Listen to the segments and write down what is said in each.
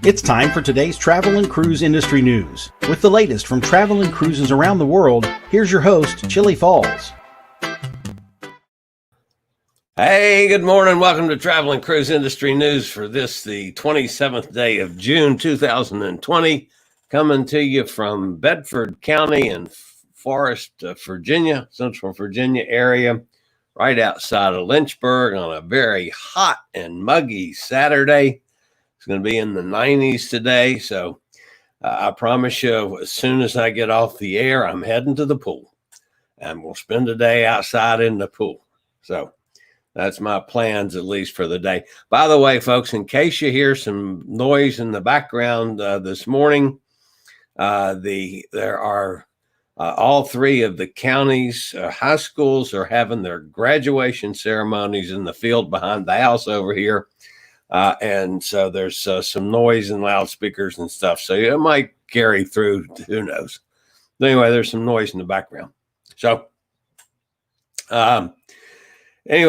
It's time for today's travel and cruise industry news. With the latest from travel and cruises around the world, here's your host, Chillie Falls. Hey, good morning. Welcome to Travel and Cruise Industry News for this, the 27th day of June, 2020. Coming to you from Bedford County in Forest, Virginia, Central Virginia area, right outside of Lynchburg on a very hot and muggy Saturday. It's going to be in the 90s today. So I promise you, as soon as I get off the air, I'm heading to the pool and we'll spend the day outside in the pool. So that's my plans, at least for the day. By the way, folks, in case you hear some noise in the background this morning, there are all three of the county's high schools are having their graduation ceremonies in the field behind the house over here. And so there's some noise and loudspeakers and stuff. So it might carry through, who knows. But anyway, there's some noise in the background. So anyway,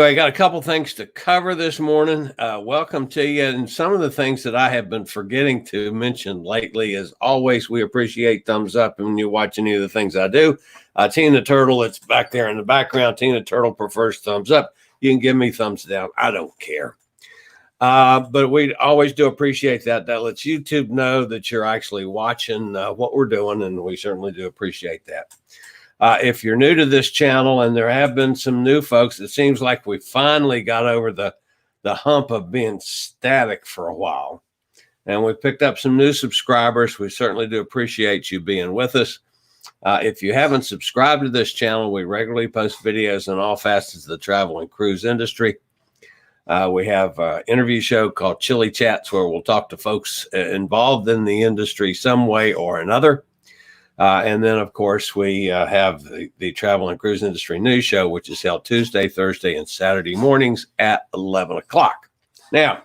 I got a couple things to cover this morning. Welcome to you. And some of the things that I have been forgetting to mention lately, as always, we appreciate thumbs up when you watch any of the things I do. Tina Turtle, it's back there in the background. Tina Turtle prefers thumbs up. You can give me thumbs down. I don't care. But we always do appreciate that. That lets YouTube know that you're actually watching what we're doing, and we certainly do appreciate that. If you're new to this channel, and there have been some new folks, it seems like we finally got over the hump of being static for a while. And we picked up some new subscribers. We certainly do appreciate you being with us. If you haven't subscribed to this channel, we regularly post videos on all facets of the travel and cruise industry. We have an interview show called Chillie Chats, where we'll talk to folks involved in the industry some way or another. And then, of course, we have the Travel and Cruise Industry News Show, which is held Tuesday, Thursday, and Saturday mornings at 11 o'clock. Now,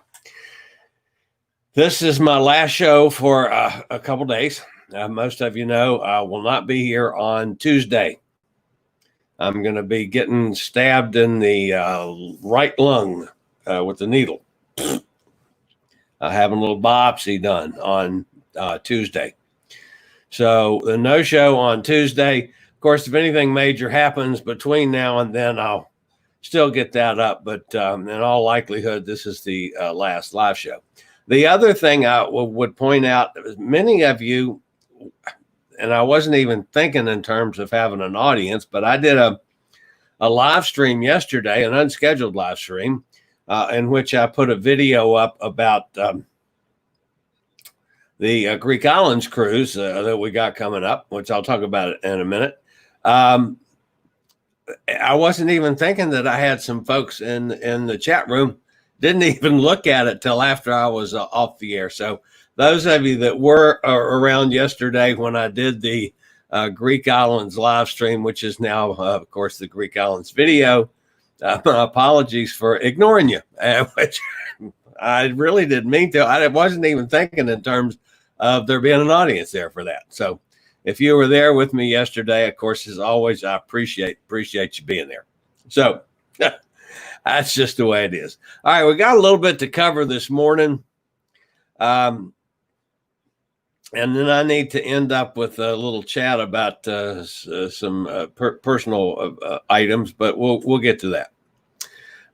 this is my last show for a couple days. Most of you know I will not be here on Tuesday. I'm going to be getting stabbed in the right lung with the needle. Having a little biopsy done on Tuesday. So the no show on Tuesday. Of course, if anything major happens between now and then, I'll still get that up. But in all likelihood, this is the last live show. The other thing I would point out, many of you, and I wasn't even thinking in terms of having an audience, but I did a live stream yesterday, an unscheduled live stream, in which I put a video up about the Greek Islands cruise that we got coming up, which I'll talk about in a minute. I wasn't even thinking that I had some folks in the chat room. Didn't even look at it till after I was off the air. So those of you that were around yesterday when I did the Greek Islands live stream, which is now, of course, the Greek Islands video, my apologies for ignoring you, which I really didn't mean to. I wasn't even thinking in terms of there being an audience there for that. So if you were there with me yesterday, of course, as always, I appreciate you being there. So that's just the way it is. All right, we got a little bit to cover this morning. And then I need to end up with a little chat about some personal items, but we'll get to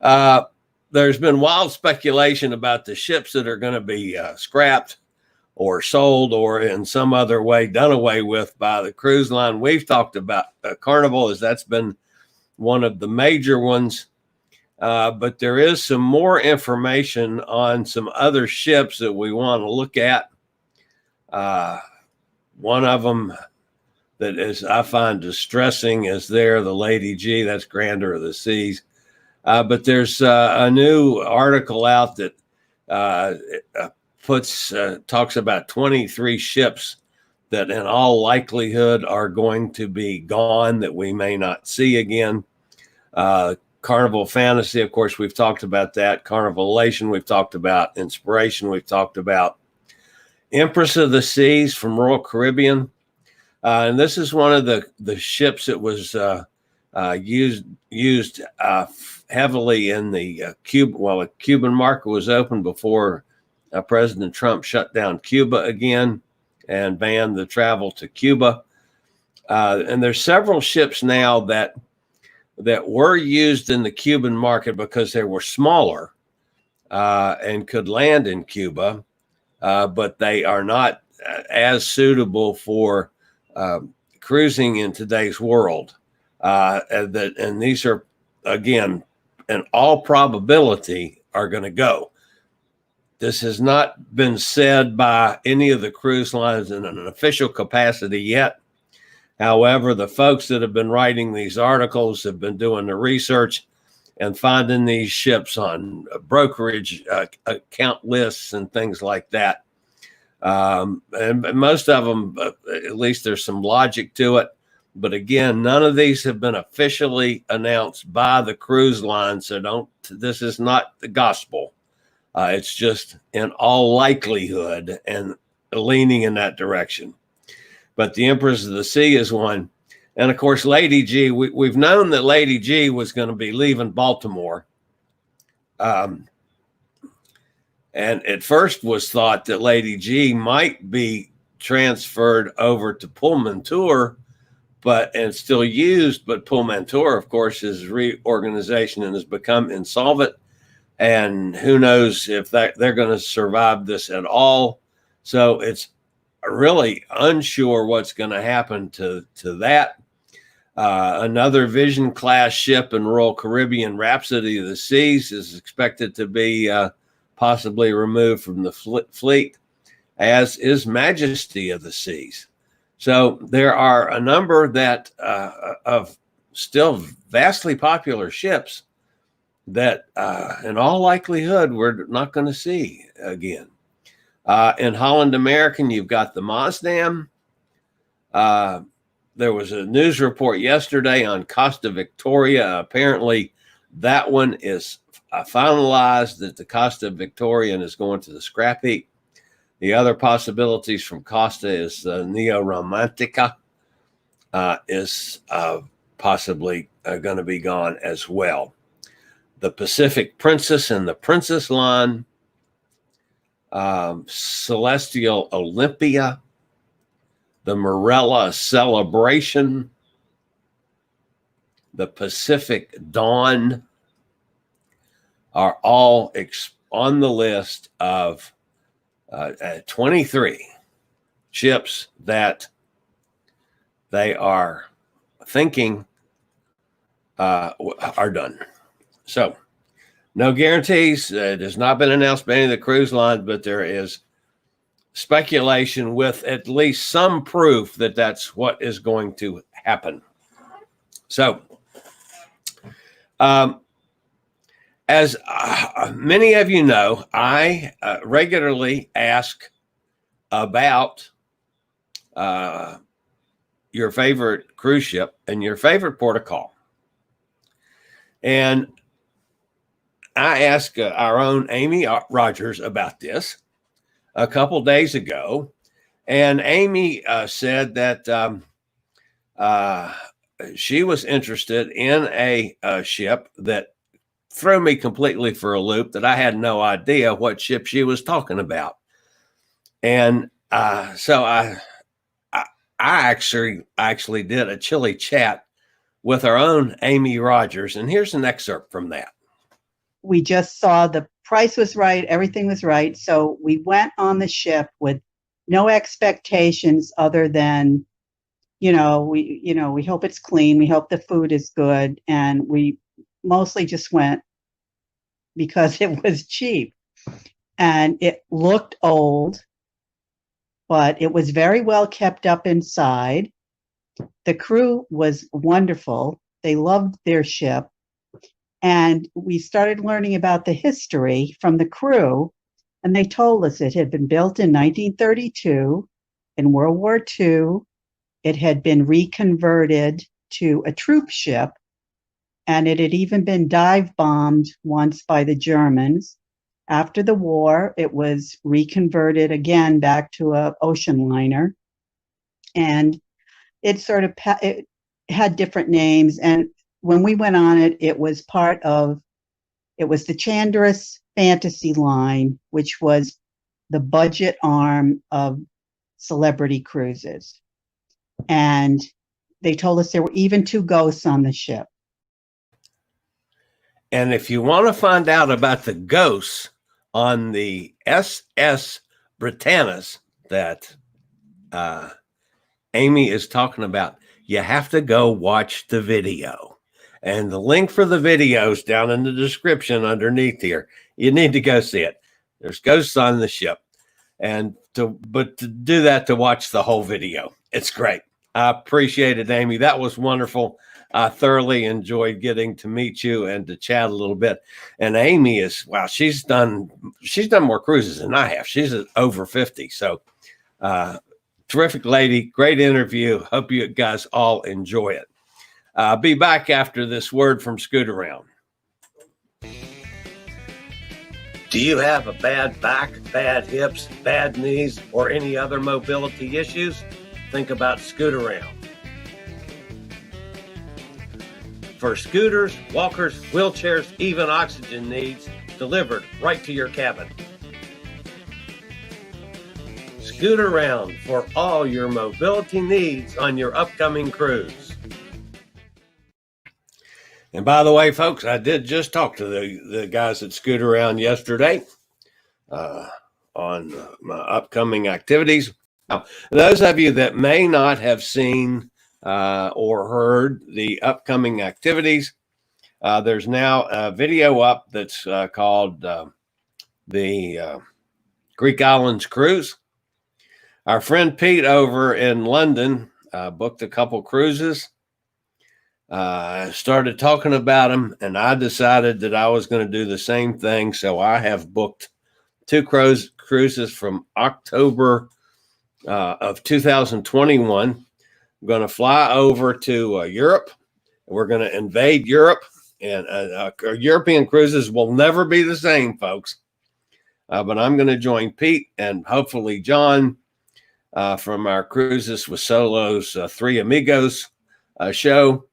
that. There's been wild speculation about the ships that are going to be scrapped or sold or in some other way done away with by the cruise line. We've talked about Carnival, as that's been one of the major ones. But there is some more information on some other ships that we want to look at. One of them that is, I find distressing, is the Lady G. That's Grandeur of the Seas. But there's a new article out that talks about 23 ships that in all likelihood are going to be gone, that we may not see again. Carnival Fantasy, of course, we've talked about that. Carnival Elation, we've talked about. Inspiration, we've talked about. Empress of the Seas from Royal Caribbean. And this is one of the ships that was used heavily in the Cuban market was open before President Trump shut down Cuba again and banned the travel to Cuba. And there's several ships now that were used in the Cuban market because they were smaller and could land in Cuba, but they are not as suitable for cruising in today's world. And these are, again, in all probability, are going to go. This has not been said by any of the cruise lines in an official capacity yet. However, the folks that have been writing these articles have been doing the research and finding these ships on brokerage account lists and things like that. And most of them, at least there's some logic to it. But again, none of these have been officially announced by the cruise line. So this is not the gospel. It's just in all likelihood and leaning in that direction. But the Empress of the Sea is one. And of course, Lady G, we've known that Lady G was going to be leaving Baltimore. And at first was thought that Lady G might be transferred over to Pullmantur, and still used. But Pullmantur, of course, is reorganization and has become insolvent. And who knows if they're going to survive this at all. So it's really unsure what's going to happen to that. Another Vision class ship in Royal Caribbean, Rhapsody of the Seas, is expected to be possibly removed from the fleet, as is Majesty of the Seas. So there are a number that of still vastly popular ships that in all likelihood we're not going to see again. In Holland American, you've got the Maasdam. There was a news report yesterday on Costa Victoria. Apparently, that one is finalized, that the Costa Victorian is going to the scrap heap. The other possibilities from Costa is the Neo Romantica is possibly going to be gone as well. The Pacific Princess and the Princess line, Celestial Olympia, the Morella Celebration, the Pacific Dawn are all on the list of 23 ships that they are thinking are done. So no guarantees. It has not been announced by any of the cruise lines, but there is speculation with at least some proof that that's what is going to happen. So, as many of you know, I regularly ask about your favorite cruise ship and your favorite port of call. And I asked our own Aimee Rogers about this a couple days ago, and Aimee said that she was interested in a ship that threw me completely for a loop, that I had no idea what ship she was talking about. And so I actually did a Chillie Chat with our own Aimee Rogers, and here's an excerpt from that. We just saw the price was right, everything was right. So we went on the ship with no expectations other than, we hope it's clean, we hope the food is good, and we mostly just went because it was cheap. And it looked old, but it was very well kept up inside. The crew was wonderful. They loved their ship. And we started learning about the history from the crew, and they told us it had been built in 1932. In World War II, it had been reconverted to a troop ship, and it had even been dive bombed once by the Germans. After the war, it was reconverted again back to an ocean liner, and it had different names. And when we went on it, it was the Chandris Fantasy line, which was the budget arm of Celebrity Cruises. And they told us there were even 2 ghosts on the ship. And if you want to find out about the ghosts on the SS Britannicus that Aimee is talking about, you have to go watch the video. And the link for the video is down in the description underneath here. You need to go see it. There's ghosts on the ship. But to do that, to watch the whole video. It's great. I appreciate it, Aimee. That was wonderful. I thoroughly enjoyed getting to meet you and to chat a little bit. And Aimee is, wow, she's done more cruises than I have. She's over 50. So terrific lady, great interview. Hope you guys all enjoy it. I'll be back after this word from Scoot Around. Do you have a bad back, bad hips, bad knees, or any other mobility issues? Think about Scoot Around. For scooters, walkers, wheelchairs, even oxygen needs, delivered right to your cabin. Scoot Around for all your mobility needs on your upcoming cruise. And by the way, folks, I did just talk to the guys that Scoot Around yesterday on my upcoming activities. Now, those of you that may not have seen or heard the upcoming activities, there's now a video up that's called the Greek Islands Cruise. Our friend Pete over in London booked a couple cruises. Started talking about them, and I decided that I was going to do the same thing. So I have booked 2 cruises from October of 2021. I'm going to fly over to Europe. We're going to invade Europe, and European cruises will never be the same, folks. But I'm going to join Pete and hopefully John from our Cruises with Solos 3 Amigos show.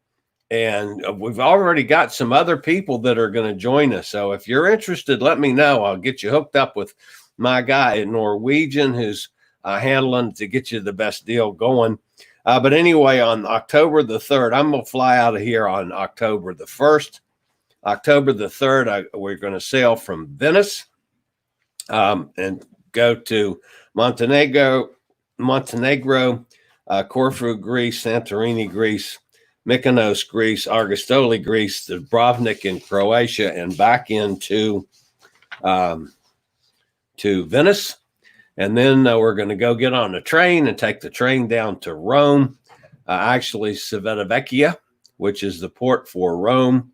And we've already got some other people that are going to join us. So if you're interested, let me know. I'll get you hooked up with my guy in Norwegian who's handling to get you the best deal going. But anyway, on October the 3rd, I'm going to fly out of here on October the 1st. October the 3rd, we're going to sail from Venice and go to Montenegro, Corfu, Greece, Santorini, Greece, Mykonos, Greece, Argostoli, Greece, Dubrovnik in Croatia, and back into to Venice. And then we're going to go get on a train and take the train down to Rome, actually Civitavecchia, which is the port for Rome.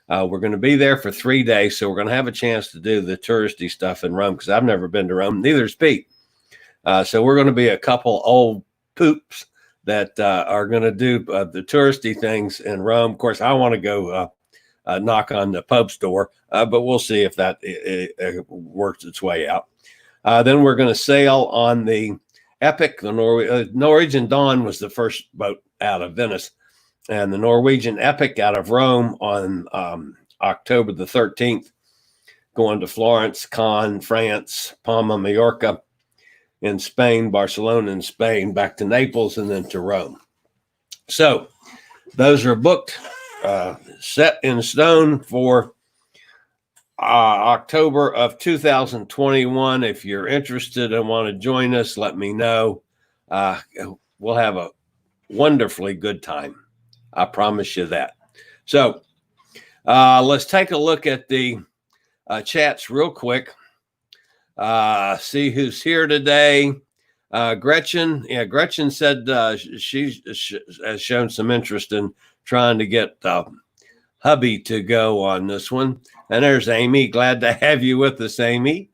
We're going to be there for 3 days, so we're going to have a chance to do the touristy stuff in Rome because I've never been to Rome. Neither's Pete. So we're going to be a couple old poops that are going to do the touristy things in Rome. Of course, I want to go knock on the Pope's door, but we'll see if that it works its way out. Then we're going to sail on the Epic. The Norwegian Dawn was the first boat out of Venice, and the Norwegian Epic out of Rome on October the 13th, going to Florence, Cannes, France, Palma, Mallorca in Spain, Barcelona in Spain, back to Naples, and then to Rome. So those are booked, set in stone for October of 2021. If you're interested and want to join us, let me know. We'll have a wonderfully good time. I promise you that. So let's take a look at the chats real quick. See who's here today. Gretchen. Yeah, Gretchen said she has shown some interest in trying to get hubby to go on this one. And there's Aimee. Glad to have you with us, Aimee.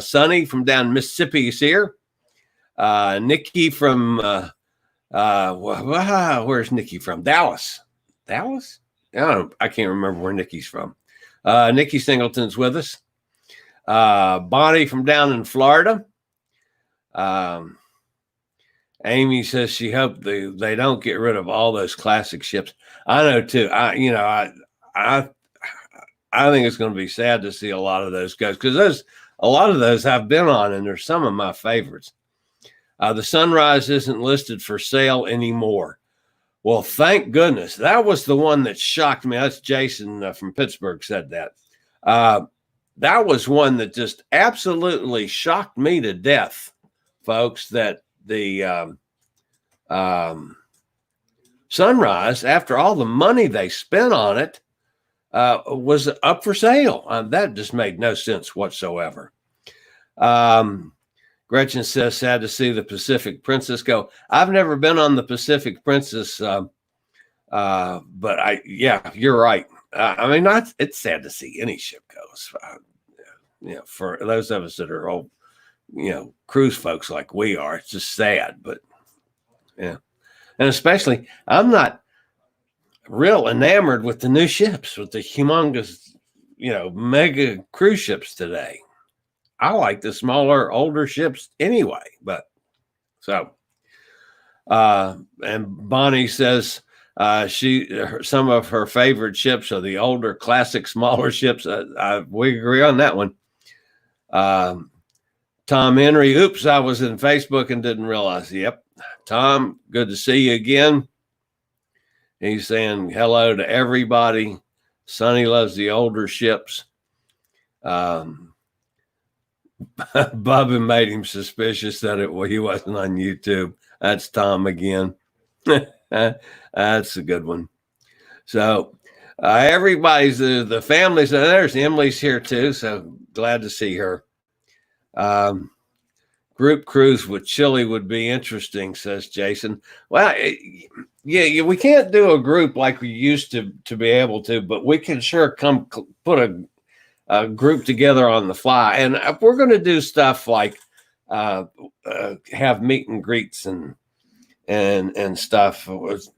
Sonny from down Mississippi is here. Nikki from, where's Nikki from? Dallas. Dallas? I can't remember where Nikki's from. Nikki Singleton's with us. Bonnie from down in Florida. Aimee says she hoped they don't get rid of all those classic ships. I know too. I think it's going to be sad to see a lot of those go because a lot of those I've been on, and they're some of my favorites. The Sunrise isn't listed for sale anymore. Well, thank goodness. That was the one that shocked me. That's Jason from Pittsburgh said that. That was one that just absolutely shocked me to death, folks, that the Sunrise, after all the money they spent on it, was up for sale. That just made no sense whatsoever. Gretchen says, sad to see the Pacific Princess go. I've never been on the Pacific Princess, but yeah, you're right. I mean, it's sad to see any ship goes. For those of us that are old, cruise folks like we are, it's just sad. But yeah, and especially, I'm not real enamored with the new ships, with the humongous, mega cruise ships today. I like the smaller, older ships anyway. But so, and Bonnie says some of her favorite ships are the older, classic, smaller ships. We agree on that one. Tom Henry, oops, I was in Facebook and didn't realize. Yep, Tom, good to see you again. He's saying hello to everybody. Sonny loves the older ships. Bubba made him suspicious that he wasn't on YouTube. That's Tom again. That's a good one. So everybody's the families. There's Emily's here too. So glad to see her. Group cruise with Chillie would be interesting, says Jason. Well, yeah, we can't do a group like we used to be able to, but we can sure put a group together on the fly. And if we're going to do stuff like have meet and greets and stuff,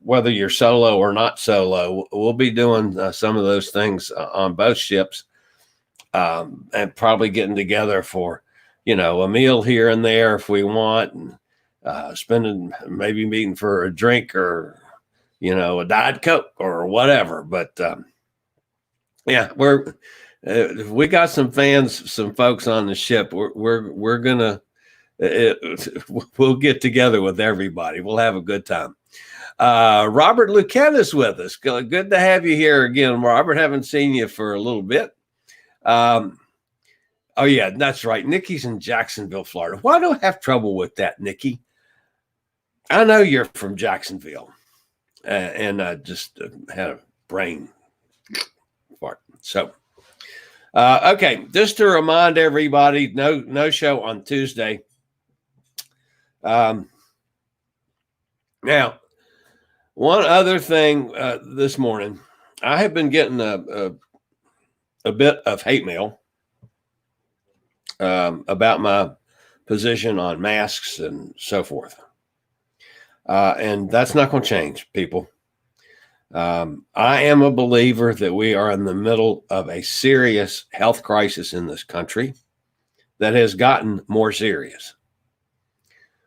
whether you're solo or not solo, we'll be doing some of those things on both ships, and probably getting together for, a meal here and there if we want, and maybe meeting for a drink or, a Diet Coke or whatever. But yeah, we got some fans, some folks on the ship. We're gonna we'll get together with everybody. We'll have a good time. Robert Luquette is with us. Good to have you here again, Robert. Haven't seen you for a little bit. Oh yeah, that's right. Nikki's in Jacksonville, Florida. Why do I have trouble with that, Nikki? I know you're from Jacksonville, and I just had a brain fart. So. Okay, just to remind everybody, no show on Tuesday. Now, one other thing this morning, I have been getting a bit of hate mail about my position on masks and so forth, and that's not going to change, people. I am a believer that we are in the middle of a serious health crisis in this country that has gotten more serious.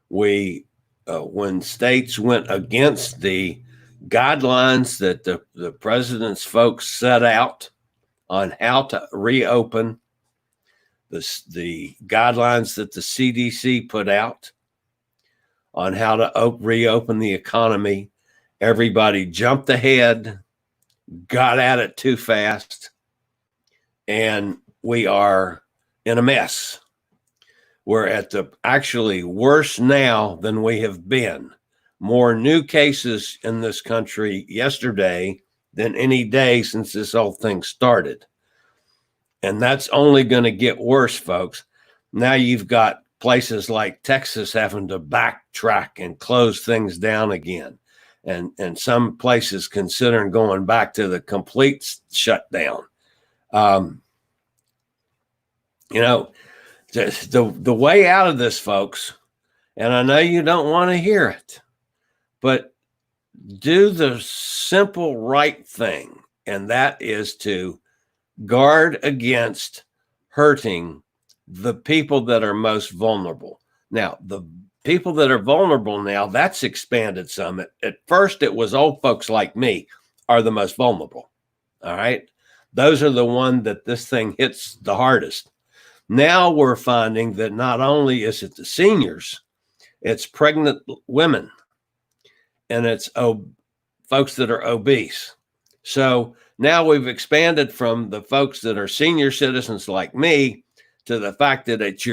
When states went against the guidelines that the president's folks set out on how to reopen, the guidelines that the CDC put out on how to reopen the economy, everybody jumped ahead, got at it too fast, and we are in a mess. We're at the actually worse now than we have been. More new cases in this country yesterday than any day since this whole thing started. And that's only going to get worse, folks. Now you've got places like Texas having to backtrack and close things down again. And some places considering going back to the complete shutdown. The way out of this, folks, and I know you don't want to hear it, but do the simple right thing, and that is to guard against hurting the people that are most vulnerable. Now, the people that are vulnerable now, that's expanded some. At first, it was old folks like me are the most vulnerable. All right. Those are the one that this thing hits the hardest. Now we're finding that not only is it the seniors, it's pregnant women, and it's folks that are obese. So now we've expanded from the folks that are senior citizens like me to the fact that if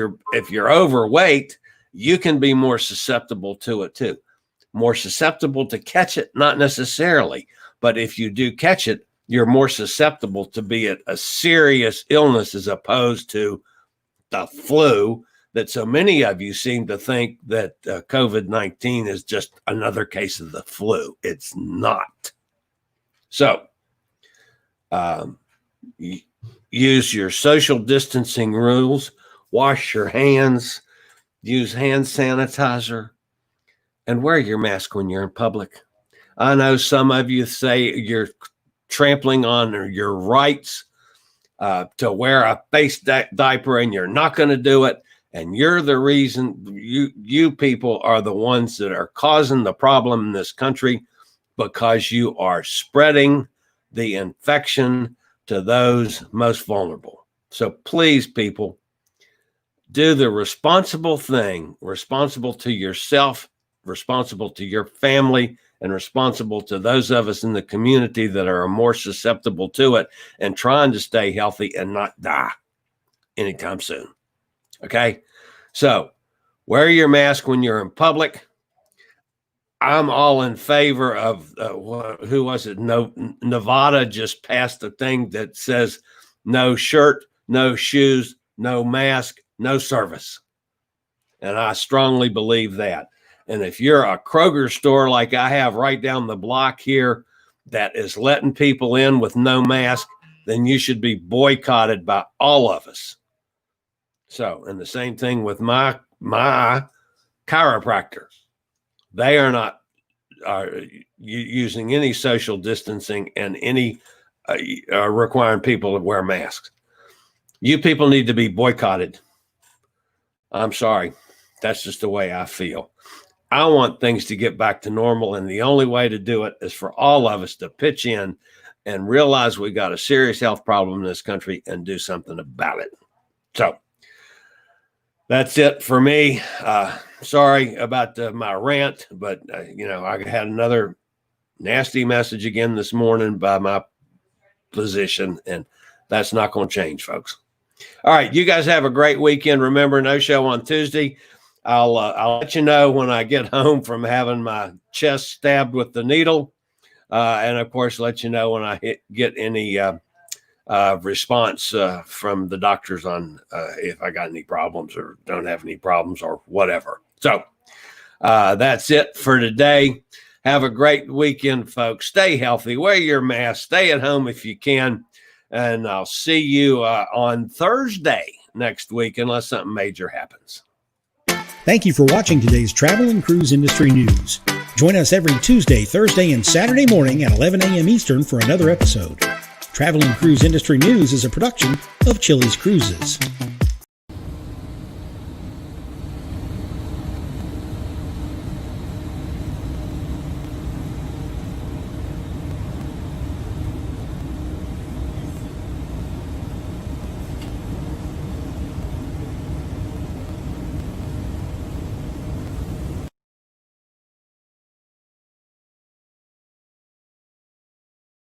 you're overweight, you can be more susceptible to it too. More susceptible to catch it, not necessarily, but if you do catch it, you're more susceptible to be a serious illness as opposed to the flu that so many of you seem to think that COVID-19 is just another case of the flu. It's not. So use your social distancing rules, wash your hands, use hand sanitizer, and wear your mask when you're in public. I know some of you say you're trampling on your rights to wear a face diaper, and you're not going to do it. And you're the reason. You people are the ones that are causing the problem in this country, because you are spreading the infection to those most vulnerable. So please, people, do the responsible thing, responsible to yourself, responsible to your family, and responsible to those of us in the community that are more susceptible to it, and trying to stay healthy and not die anytime soon. Okay? So wear your mask when you're in public. I'm all in favor of, who was it? No, Nevada just passed a thing that says no shirt, no shoes, no mask, no service. And I strongly believe that. And if you're a Kroger store like I have right down the block here that is letting people in with no mask, then you should be boycotted by all of us. So, and the same thing with my chiropractor. They are not using any social distancing and any requiring people to wear masks. You people need to be boycotted. I'm sorry. That's just the way I feel. I want things to get back to normal, and the only way to do it is for all of us to pitch in and realize we got a serious health problem in this country and do something about it. So that's it for me. Sorry about my rant, but I had another nasty message again this morning by my physician, and that's not going to change, folks. All right, you guys have a great weekend. Remember, no show on Tuesday. I'll let you know when I get home from having my chest stabbed with the needle, and of course, let you know when I get any response from the doctors on if I got any problems or don't have any problems or whatever. So that's it for today. Have a great weekend, folks. Stay healthy. Wear your mask. Stay at home if you can. And I'll see you on Thursday next week, unless something major happens. Thank you for watching today's Travel and Cruise Industry News. Join us every Tuesday, Thursday, and Saturday morning at 11 a.m. Eastern for another episode. Travel and Cruise Industry News is a production of Chillie's Cruises.